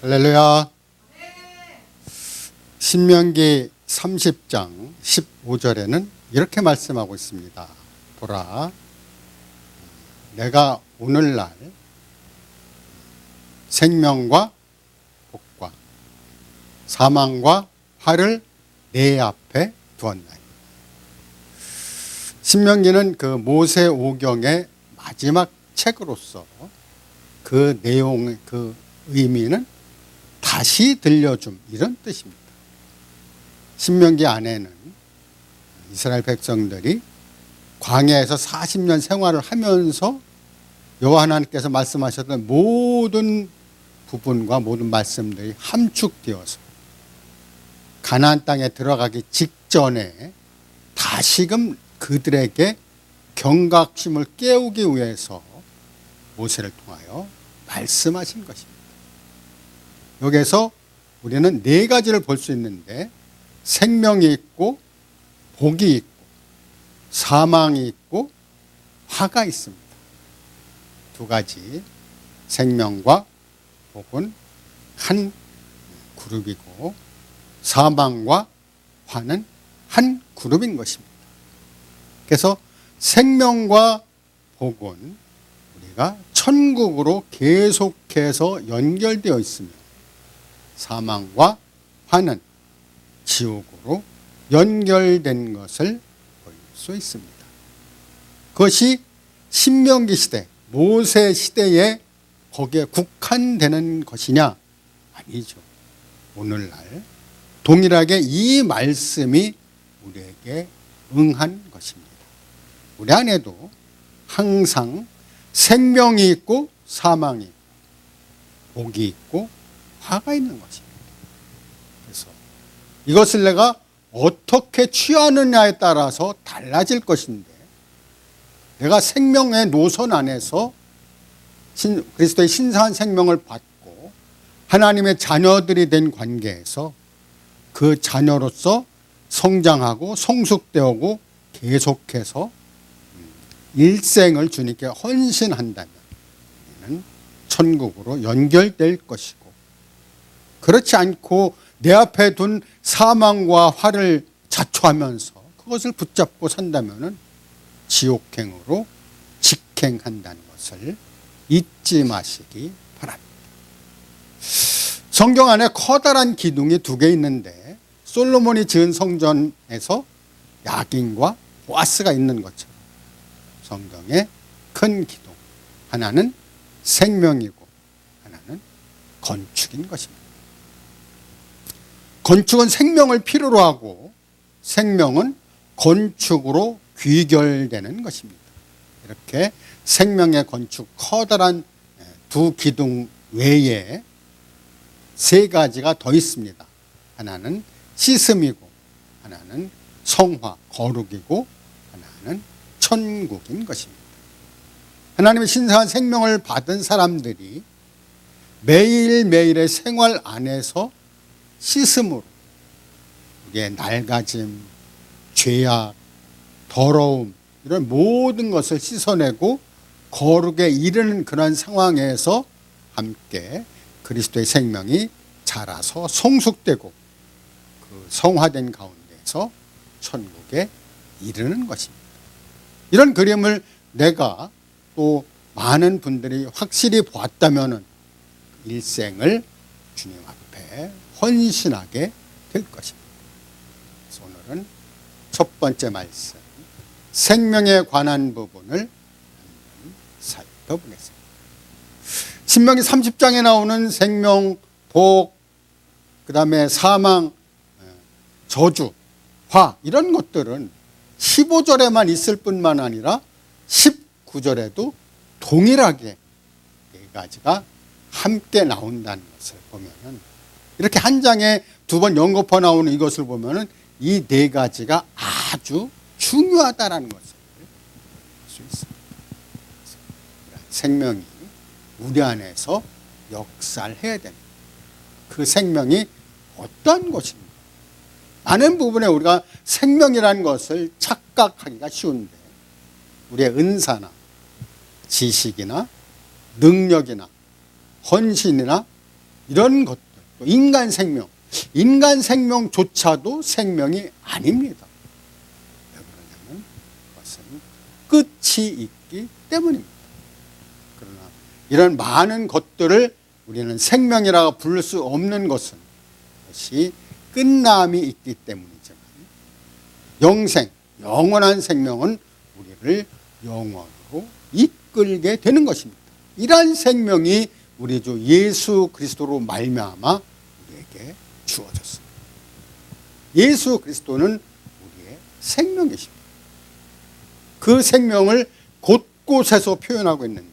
할렐루야. 신명기 30장 15절에는 이렇게 말씀하고 있습니다. 보라, 내가 오늘날 생명과 복과 사망과 화를 내 앞에 두었나니. 신명기는 그 모세오경의 마지막 책으로서 그 내용, 그 의미는 다시 들려줌, 이런 뜻입니다. 신명기 안에는 이스라엘 백성들이 광야에서 40년 생활을 하면서 여호와 하나님께서 말씀하셨던 모든 부분과 모든 말씀들이 함축되어서 가나안 땅에 들어가기 직전에 다시금 그들에게 경각심을 깨우기 위해서 모세를 통하여 말씀하신 것입니다. 여기에서 우리는 네 가지를 볼 수 있는데, 생명이 있고 복이 있고 사망이 있고 화가 있습니다. 두 가지, 생명과 복은 한 그룹이고 사망과 화는 한 그룹인 것입니다. 그래서 생명과 복은 우리가 천국으로 계속해서 연결되어 있으며, 사망과 화는 지옥으로 연결된 것을 볼 수 있습니다. 그것이 신명기 시대, 모세 시대에 거기에 국한되는 것이냐? 아니죠. 오늘날 동일하게 이 말씀이 우리에게 응한 것입니다. 우리 안에도 항상 생명이 있고 사망이 있고 복이 있고 화가 있는 것입니다. 그래서 이것을 내가 어떻게 취하느냐에 따라서 달라질 것인데, 내가 생명의 노선 안에서 그리스도의 신성한 생명을 받고 하나님의 자녀들이 된 관계에서 그 자녀로서 성장하고 성숙되고 계속해서 일생을 주님께 헌신한다면 우리는 천국으로 연결될 것이고, 그렇지 않고 내 앞에 둔 사망과 화를 자초하면서 그것을 붙잡고 산다면 지옥행으로 직행한다는 것을 잊지 마시기 바랍니다. 성경 안에 커다란 기둥이 두 개 있는데, 솔로몬이 지은 성전에서 야긴과 보아스가 있는 것처럼 성경의 큰 기둥, 하나는 생명이고 하나는 건축인 것입니다. 건축은 생명을 필요로 하고 생명은 건축으로 귀결되는 것입니다. 이렇게 생명의 건축, 커다란 두 기둥 외에 세 가지가 더 있습니다. 하나는 씻음이고 하나는 성화, 거룩이고 하나는 천국인 것입니다. 하나님의 신성한 생명을 받은 사람들이 매일매일의 생활 안에서 씻음으로 우리의 낡아짐, 죄악, 더러움, 이런 모든 것을 씻어내고 거룩에 이르는 그런 상황에서 함께 그리스도의 생명이 자라서 성숙되고 그 성화된 가운데서 천국에 이르는 것입니다. 이런 그림을 내가 또 많은 분들이 확실히 보았다면 일생을 주님 앞에 헌신하게 될 것입니다. 그래서 오늘은 첫 번째 말씀, 생명에 관한 부분을 살펴보겠습니다. 신명기 30장에 나오는 생명, 복, 그 다음에 사망, 저주, 화, 이런 것들은 15절에만 있을 뿐만 아니라 19절에도 동일하게 네 가지가 함께 나온다는 것을 보면은, 이렇게 한 장에 두 번 연거푸 나오는 이것을 보면은 이 네 가지가 아주 중요하다는 것을 알 수 있습니다. 생명이 우리 안에서 역사해야 됩니다. 그 생명이 어떤 것입니까? 많은 부분에 우리가 생명이라는 것을 착각하기가 쉬운데, 우리의 은사나 지식이나 능력이나 헌신이나 이런 것들, 또 인간 생명조차도 생명이 아닙니다. 왜 그러냐면 그것은 끝이 있기 때문입니다. 그러나 이런 많은 것들을 우리는 생명이라고 부를 수 없는 것은 그것이 끝남이 있기 때문이지만 영생, 영원한 생명은 우리를 영원으로 이끌게 되는 것입니다. 이러한 생명이 우리 주 예수 그리스도로 말미암아 우리에게 주어졌습니다. 예수 그리스도는 우리의 생명이십니다. 그 생명을 곳곳에서 표현하고 있는데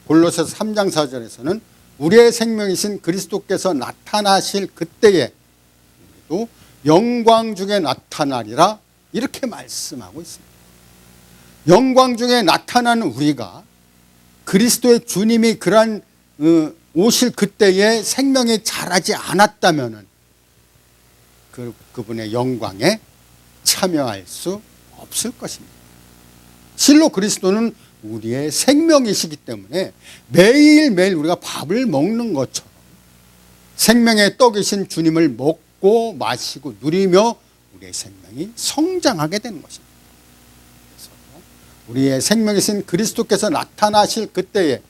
골로새서 3장 4절에서는 우리의 생명이신 그리스도께서 나타나실 그때에 우리도 영광 중에 나타나리라 이렇게 말씀하고 있습니다. 영광 중에 나타나는 우리가 그리스도의 주님이 그러한 오실 그때에 생명이 자라지 않았다면 그분의 영광에 참여할 수 없을 것입니다. 실로 그리스도는 우리의 생명이시기 때문에 매일매일 우리가 밥을 먹는 것처럼 생명의 떡이신 주님을 먹고 마시고 누리며 우리의 생명이 성장하게 되는 것입니다. 그래서 우리의 생명이신 그리스도께서 나타나실 그때에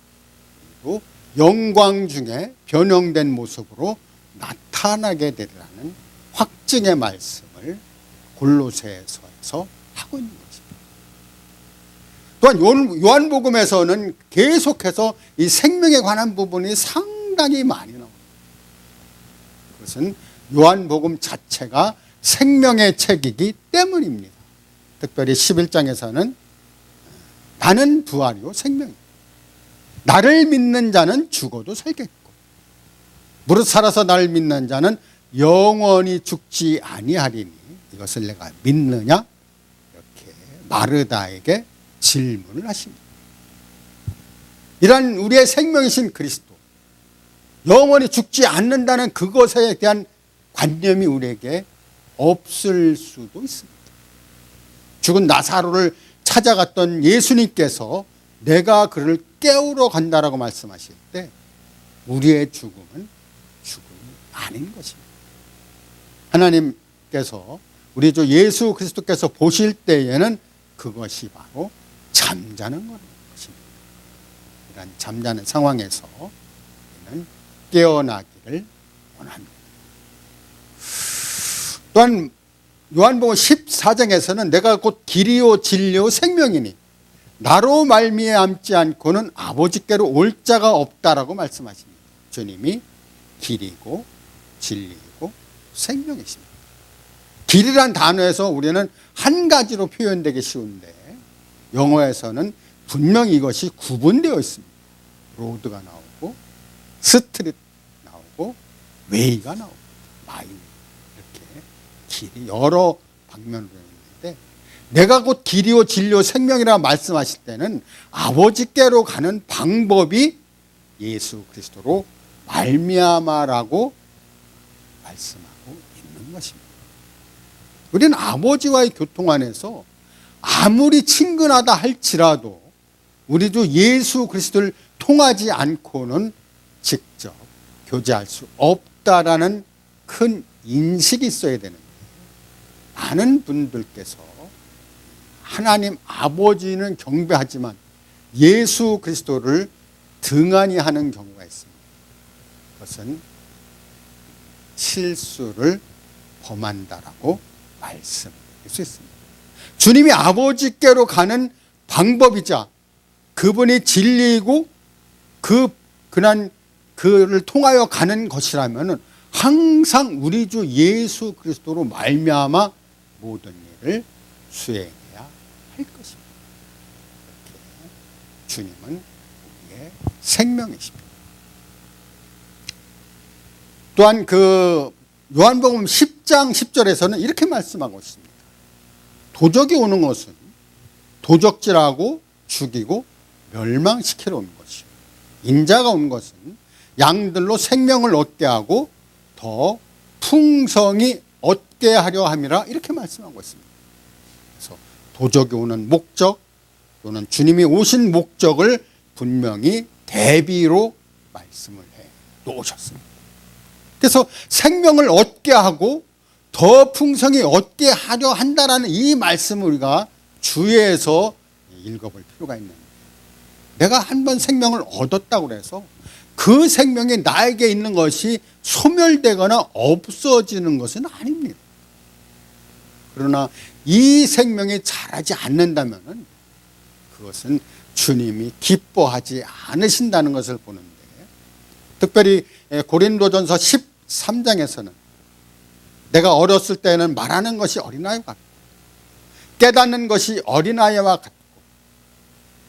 또 영광 중에 변형된 모습으로 나타나게 되리라는 확증의 말씀을 골로새서에서 하고 있는 것입니다. 또한 요한복음에서는 계속해서 이 생명에 관한 부분이 상당히 많이 나옵니다. 그것은 요한복음 자체가 생명의 책이기 때문입니다. 특별히 11장에서는 나는 부활이요 생명이다. 나를 믿는 자는 죽어도 살겠고 무릇 살아서 나를 믿는 자는 영원히 죽지 아니하리니 이것을 내가 믿느냐? 이렇게 마르다에게 질문을 하십니다. 이러한 우리의 생명이신 그리스도, 영원히 죽지 않는다는 그것에 대한 관념이 우리에게 없을 수도 있습니다. 죽은 나사로를 찾아갔던 예수님께서 내가 그를 깨우러 간다라고 말씀하실 때 우리의 죽음은 죽음이 아닌 것입니다. 하나님께서 우리 주 예수 그리스도께서 보실 때에는 그것이 바로 잠자는 것입니다. 이런 잠자는 상황에서 우리는 깨어나기를 원합니다. 또한 요한복음 14장에서는 내가 곧 길이요 진리요 생명이니 나로 말미암지 않고는 아버지께로 올 자가 없다라고 말씀하십니다. 주님이 길이고 진리이고 생명이십니다. 길이란 단어에서 우리는 한 가지로 표현되기 쉬운데 영어에서는 분명히 이것이 구분되어 있습니다. 로드가 나오고 스트릿 나오고 웨이가 나오고 마일 이렇게 길이 여러 방면으로 있는데 내가 곧 길이요 진리요 생명이라 말씀하실 때는 아버지께로 가는 방법이 예수 그리스도로 말미암아라고 말씀하고 있는 것입니다. 우리는 아버지와의 교통 안에서 아무리 친근하다 할지라도 우리 주 예수 그리스도를 통하지 않고는 직접 교제할 수 없다라는 큰 인식이 있어야 되는데 많은 분들께서 하나님 아버지는 경배하지만 예수 그리스도를 등한히 하는 경우가 있습니다. 그것은 실수를 범한다라고 말씀드릴 수 있습니다. 주님이 아버지께로 가는 방법이자 그분이 진리이고 그를 통하여 가는 것이라면 항상 우리 주 예수 그리스도로 말미암아 모든 일을 수행해야 할 것입니다. 이렇게 주님은 우리의 생명이십니다. 또한 그 요한복음 10장 10절에서는 이렇게 말씀하고 있습니다. 도적이 오는 것은 도적질하고 죽이고 멸망시키러 온 것이요 인자가 온 것은 양들로 생명을 얻게 하고 더 풍성히 얻게 하려 함이라 이렇게 말씀하고 있습니다. 그래서 도적이 오는 목적 또는 주님이 오신 목적을 분명히 대비로 말씀을 해 놓으셨습니다. 그래서 생명을 얻게 하고 더 풍성히 얻게 하려 한다라는 이 말씀을 우리가 주의해서 읽어볼 필요가 있는 거예요. 내가 한번 생명을 얻었다고 해서 그 생명이 나에게 있는 것이 소멸되거나 없어지는 것은 아닙니다. 그러나 이 생명이 자라지 않는다면 그것은 주님이 기뻐하지 않으신다는 것을 보는데, 특별히 고린도전서 13장에서는 내가 어렸을 때는 말하는 것이 어린아이와 같고 깨닫는 것이 어린아이와 같고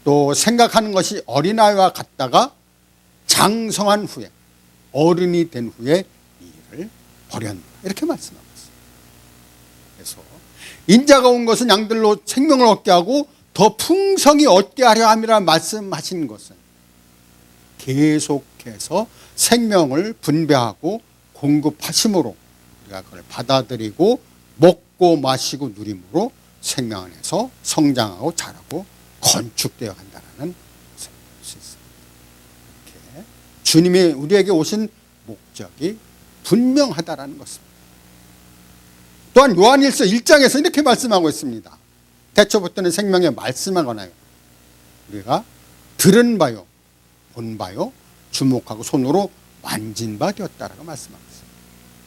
또 생각하는 것이 어린아이와 같다가 장성한 후에 어른이 된 후에 이 일을 버렸다, 이렇게 말씀하고 있습니다. 그래서 인자가 온 것은 양들로 생명을 얻게 하고 더 풍성히 얻게 하려 함이라 말씀하신 것은 계속해서 생명을 분배하고 공급하심으로 우리가 그걸 받아들이고 먹고 마시고 누림으로 생명 안에서 성장하고 자라고 건축되어 간다는 것을 볼 수 있습니다. 이렇게 주님이 우리에게 오신 목적이 분명하다는 것입니다. 또한 요한일서 1장에서 이렇게 말씀하고 있습니다. 태초부터는 생명의 말씀하거나요 우리가 들은 바요 본 바요 주목하고 손으로 만진 바 되었다라고 말씀하고 있습니다.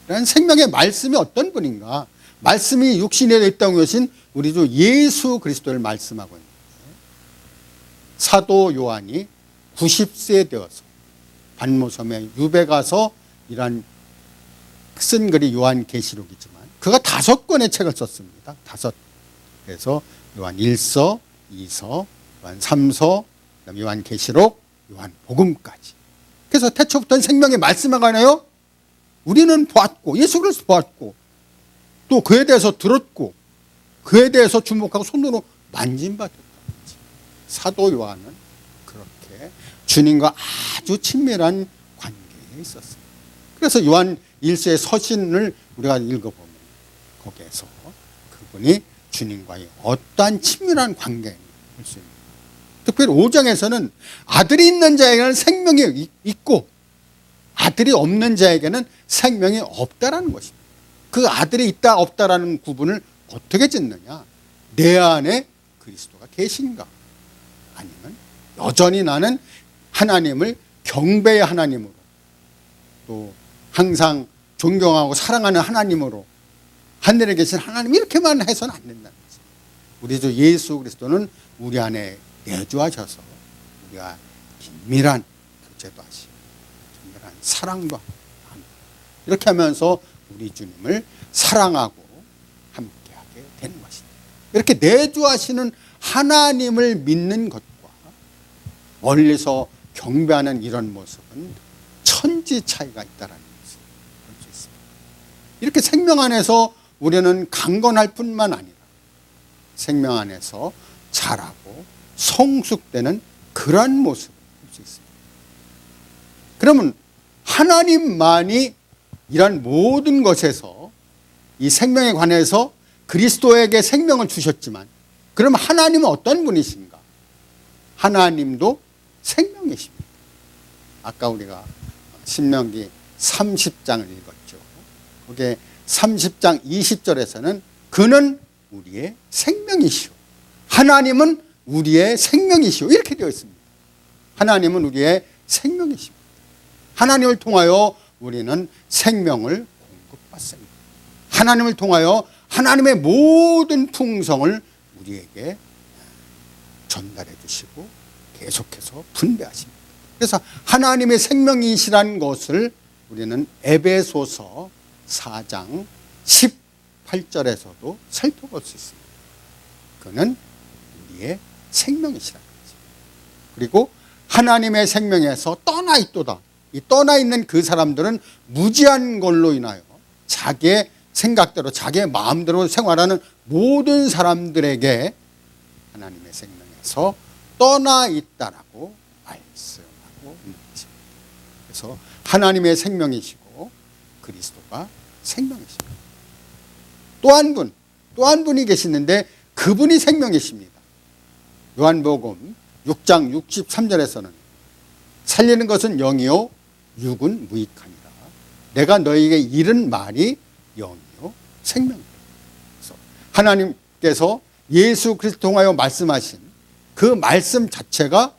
그러니까 생명의 말씀이 어떤 분인가? 말씀이 육신에 있다고 하신 우리 주 예수 그리스도를 말씀하고 있는데, 사도 요한이 90세 되어서 반모섬에 유배 가서 이란 쓴 글이 요한계시록이지만 그가 5권의 책을 썼습니다. 5. 그래서 요한 1서, 2서, 요한 3서, 그다음에 요한계시록, 요한복음까지. 그래서 태초부터는 생명의 말씀하가나요? 우리는 보았고 예수 그리스도 보았고 또 그에 대해서 들었고 그에 대해서 주목하고 손으로 만진 바 됐다. 사도 요한은 그렇게 주님과 아주 친밀한 관계에 있었습니다. 그래서 요한 1서의 서신을 우리가 읽어보면 거기에서 그분이 주님과의 어떠한 친밀한 관계를 볼 수 있습니다. 특별히 5장에서는 아들이 있는 자에게는 생명이 있고 아들이 없는 자에게는 생명이 없다라는 것입니다. 그 아들이 있다 없다라는 구분을 어떻게 짓느냐? 내 안에 그리스도가 계신가? 아니면 여전히 나는 하나님을 경배의 하나님으로 또 항상 존경하고 사랑하는 하나님으로 하늘에 계신 하나님 이렇게만 해서는 안 된다는 거죠. 우리 주 예수 그리스도는 우리 안에 내주하셔서 우리가 긴밀한 교제도 하시고 긴밀한 사랑도 하고 이렇게 하면서 우리 주님을 사랑하고 함께하게 되는 것입니다. 이렇게 내주하시는 하나님을 믿는 것과 멀리서 경배하는 이런 모습은 천지 차이가 있다는 것을 볼 수 있습니다. 이렇게 생명 안에서 우리는 강건할 뿐만 아니라 생명 안에서 자라고 성숙되는 그러한 모습을 볼 수 있습니다. 그러면 하나님만이 이런 모든 것에서 이 생명에 관해서 그리스도에게 생명을 주셨지만 그럼 하나님은 어떤 분이신가? 하나님도 생명이십니다. 아까 우리가 신명기 30장을 읽었죠. 거기에 30장 20절에서는 그는 우리의 생명이시오. 하나님은 우리의 생명이시오. 이렇게 되어 있습니다. 하나님은 우리의 생명이십니다. 하나님을 통하여 우리는 생명을 공급받습니다. 하나님을 통하여 하나님의 모든 풍성을 우리에게 전달해 주시고 계속해서 분배하십니다. 그래서 하나님의 생명이시라는 것을 우리는 에베소서 4장 18절에서도 살펴볼 수 있습니다. 그는 우리의 생명이시라는 거죠. 그리고 하나님의 생명에서 떠나 있도다. 이 떠나 있는 그 사람들은 무지한 걸로 인하여 자기의 생각대로 자기의 마음대로 생활하는 모든 사람들에게 하나님의 생명에서 떠나 있다라고 말씀하고 있는 것입니다. 그래서 하나님의 생명이시고 그리스도가 생명이십니다. 또 한 분이 계시는데 그분이 생명이십니다. 요한복음 6장 63절에서는 살리는 것은 영이요 육은 무익하니라. 내가 너에게 이른 말이 영이요 생명이다. 그래서 하나님께서 예수 그리스도 통하여 말씀하신 그 말씀 자체가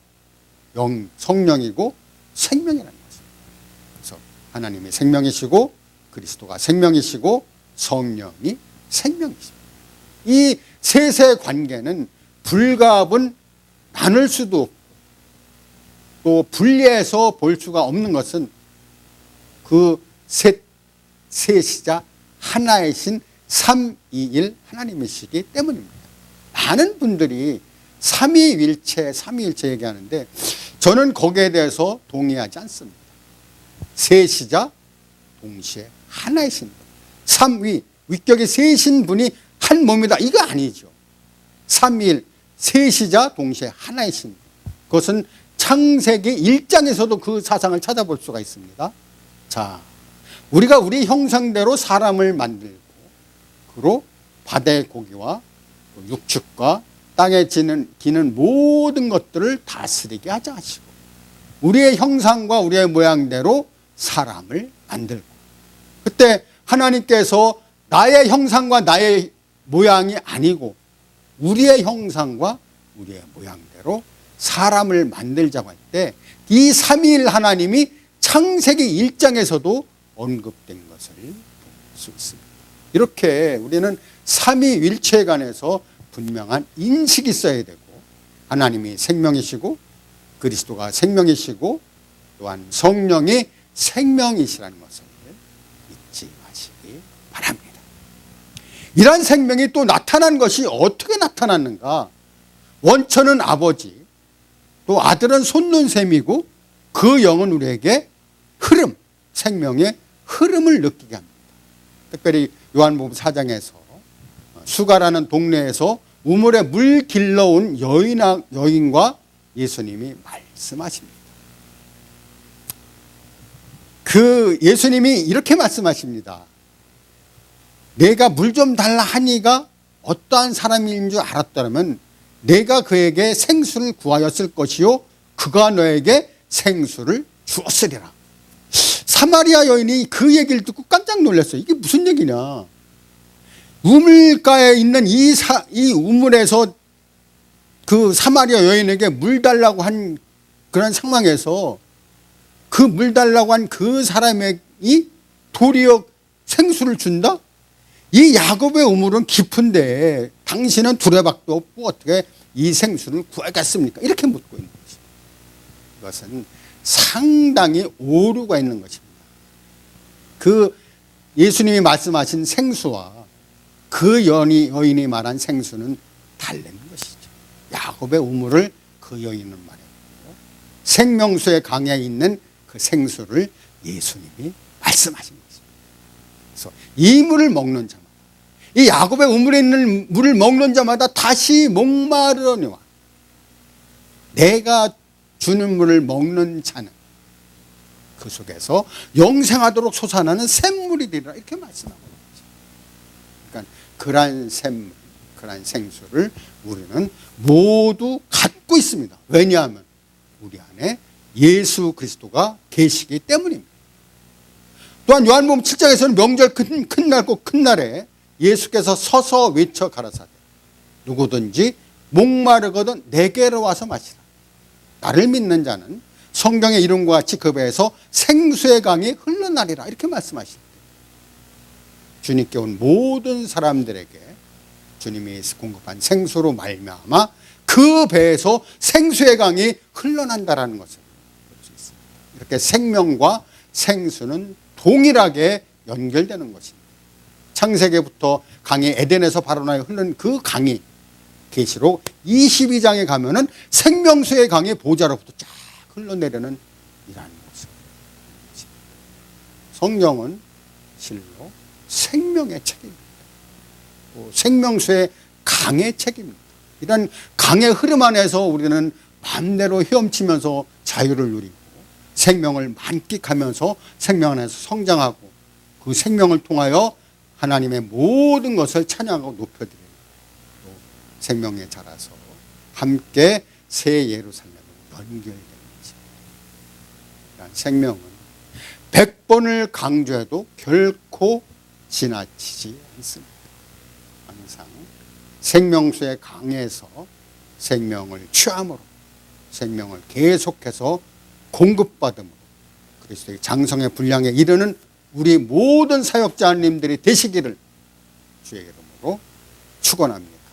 성령이고 생명이라는 것입니다. 그래서 하나님이 생명이시고 그리스도가 생명이시고 성령이 생명이십니다. 이 셋의 관계는 불가분 나눌 수도 없고 또 분리해서 볼 수가 없는 것은 그 셋이자 하나이신 삼위일 하나님이시기 때문입니다. 많은 분들이 삼위일체 얘기하는데 저는 거기에 대해서 동의하지 않습니다. 셋이자 동시에 하나이신 분. 삼위, 위격이 셋인 분이 한 몸이다. 이거 아니죠. 삼위일, 셋이자 동시에 하나이신 분. 그것은 창세기 1장에서도 그 사상을 찾아볼 수가 있습니다. 자, 우리가 우리 형상대로 사람을 만들고 그로 바다의 고기와 육축과 땅에 기는 모든 것들을 다스리게 하자 하시고 우리의 형상과 우리의 모양대로 사람을 만들고 그때 하나님께서 나의 형상과 나의 모양이 아니고 우리의 형상과 우리의 모양대로 사람을 만들자고 할 때 이 삼위일 하나님이 창세기 1장에서도 언급된 것을 볼 수 있습니다. 이렇게 우리는 삼위일체에 관해서 분명한 인식이 있어야 되고 하나님이 생명이시고 그리스도가 생명이시고 또한 성령이 생명이시라는 것을 잊지 마시기 바랍니다. 이러한 생명이 또 나타난 것이 어떻게 나타났는가? 원천은 아버지, 또 아들은 솟는 셈이고 그 영은 우리에게 흐름, 생명의 흐름을 느끼게 합니다. 특별히 요한복음 4장에서 수가라는 동네에서 우물에 물 길러온 여인과 예수님이 말씀하십니다. 그 예수님이 이렇게 말씀하십니다. 내가 물 좀 달라 하니가 어떠한 사람인 줄 알았더라면 내가 그에게 생수를 구하였을 것이요 그가 너에게 생수를 주었으리라. 사마리아 여인이 그 얘기를 듣고 깜짝 놀랐어요. 이게 무슨 얘기냐. 우물가에 있는 이 우물에서 그 사마리아 여인에게 물 달라고 한 그런 상황에서 그 물 달라고 한 그 사람이 도리어 생수를 준다? 이 야곱의 우물은 깊은데 당신은 두레박도 없고 어떻게 이 생수를 구하겠습니까? 이렇게 묻고 있는 것입니다. 이것은 상당히 오류가 있는 것입니다. 그 예수님이 말씀하신 생수와 그 여인이 말한 생수는 다른 것이죠. 야곱의 우물을 그 여인은 말했고 생명수의 강에 있는 그 생수를 예수님이 말씀하신 것입니다. 그래서 이 물을 먹는 자마다 이 야곱의 우물에 있는 물을 먹는 자마다 다시 목마르니와 내가 주는 물을 먹는 자는 그 속에서 영생하도록 솟아나는 샘물이 되리라 이렇게 말씀하고 있죠. 그러니까 그러한 샘물, 그러한 생수를 우리는 모두 갖고 있습니다. 왜냐하면 우리 안에 예수 그리스도가 계시기 때문입니다. 또한 요한복음 7장에서는 명절 큰 날고 큰 날에 예수께서 서서 외쳐 가라사대 누구든지 목마르거든 내게로 와서 마시라. 나를 믿는 자는 성경의 이름과 같이 그 배에서 생수의 강이 흘러나리라 이렇게 말씀하십니다. 주님께 온 모든 사람들에게 주님이 공급한 생수로 말미암아 그 배에서 생수의 강이 흘러난다라는 것을 볼 수 있습니다. 이렇게 생명과 생수는 동일하게 연결되는 것입니다. 창세기부터 강이 에덴에서 발원하여 흐르는 그 강이 계시록 22장에 가면은 생명수의 강이 보좌로부터 쫙 흘러내리는 이라는 것입니다. 성령은 실로 생명의 책입니다. 또 생명수의 강의 책입니다. 이런 강의 흐름 안에서 우리는 마음대로 헤엄치면서 자유를 누리고 생명을 만끽하면서 생명 안에서 성장하고 그 생명을 통하여 하나님의 모든 것을 찬양하고 높여드리고 또 생명에 자라서 함께 새 예루살렘으로 연결되는 것입니다. 생명은 100번을 강조해도 결코 지나치지 않습니다. 항상 생명수에 강해서 생명을 취함으로, 생명을 계속해서 공급받음으로 그리스도의 장성의 분량에 이르는 우리 모든 사역자님들이 되시기를 주의 이름으로 축원합니다.